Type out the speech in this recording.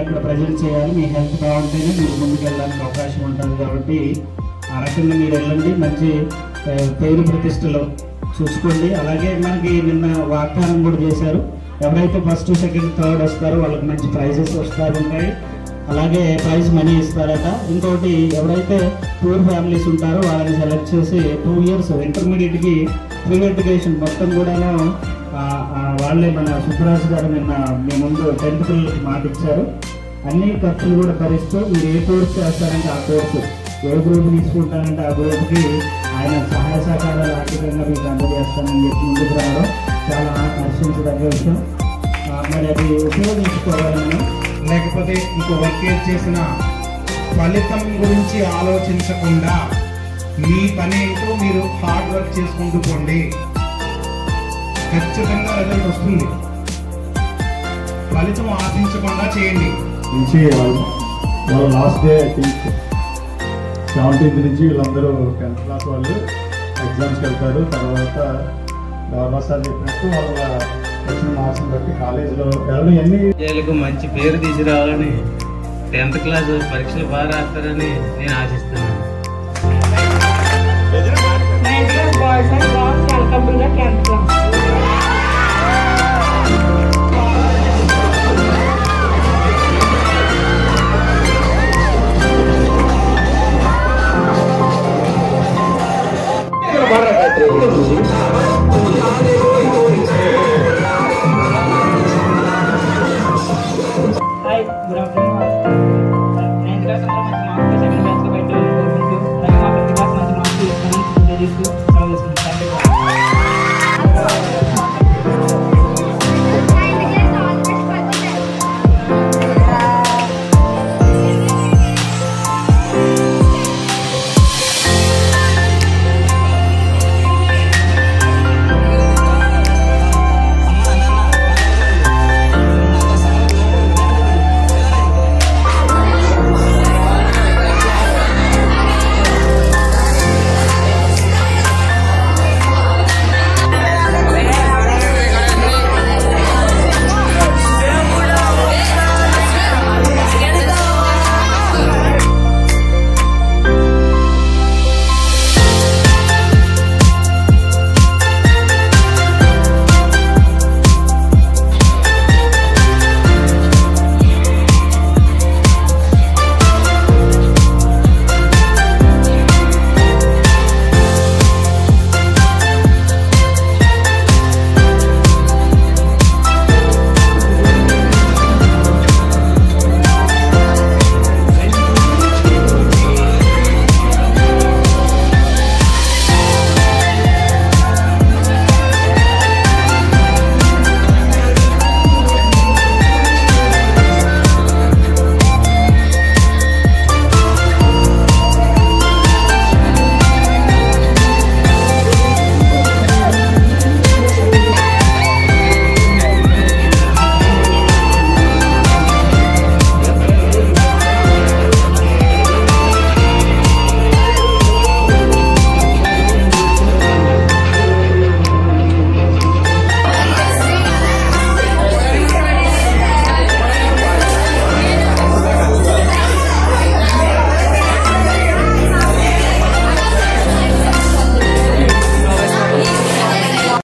అక్కడ ప్రజెంట్ చేయాలి. మీ హెల్త్ బాగుంటేనే మీరు ముందుకు వెళ్ళడానికి అవకాశం ఉంటుంది. కాబట్టి ఆ రకంగా మీరు వెళ్ళండి, మంచి పేరు ప్రతిష్టలు చూసుకోండి. అలాగే మనకి నిన్న వాగ్దానం కూడా చేశారు, ఎవరైతే ఫస్ట్ సెకండ్ థర్డ్ వస్తారో వాళ్ళకి మంచి ప్రైజెస్ ఉంటాయి. అలాగే ప్రైజ్ మనీ ఇస్తారట. ఇంకోటి ఎవరైతే పూర్ ఫ్యామిలీస్ ఉంటారో వాళ్ళని సెలెక్ట్ చేసి 2 years ఇంటర్మీడియట్కి ఫ్రీ ఎడ్యుకేషన్ మొత్తం కూడాను వాళ్ళే మన సుబ్బరాజు గారు నిన్న మీ ముందు 10th పిల్లలకి మాట ఇచ్చారు. అన్ని ఖర్చులు కూడా భరిస్తూ మీరు ఏ కోర్సు చేస్తారంటే ఆ కోర్సు, ఏ గ్రూప్ తీసుకుంటారంటే ఆ గ్రూప్కి ఆయన సహాయ సహకారాలు ఆర్థికంగా మీకు అందజేస్తానని చెప్పి ముందుకు రావడం చాలా హర్షించదగ్గ విషయం. మరి అది ఉపయోగించుకోవాలని, లేకపోతే ఇంకో వర్క్ చేసిన ఫలితం గురించి ఆలోచించకుండా మీ పని ఏంటో మీరు హార్డ్ వర్క్ చేసుకుంటూ పోండి, ఖచ్చితంగా రిజల్ట్ వస్తుంది. ఫలితం ఆశించకుండా చేయండి. నుంచి వాళ్ళ last day I think 17th నుంచి వీళ్ళందరూ 10th క్లాస్ వాళ్ళు ఎగ్జామ్స్కి వెళ్తారు. తర్వాత గవర్నర్ సార్ చెప్పినట్టు వాళ్ళ వచ్చిన మార్క్స్ని బట్టి కాలేజీలో ఎవరు వీళ్ళకు మంచి పేరు తీసుకురావాలని 10th క్లాస్ పరీక్షలు బాగా రాస్తారని నేను ఆశిస్తున్నాను. Hi, good afternoon. 9th class, second batch.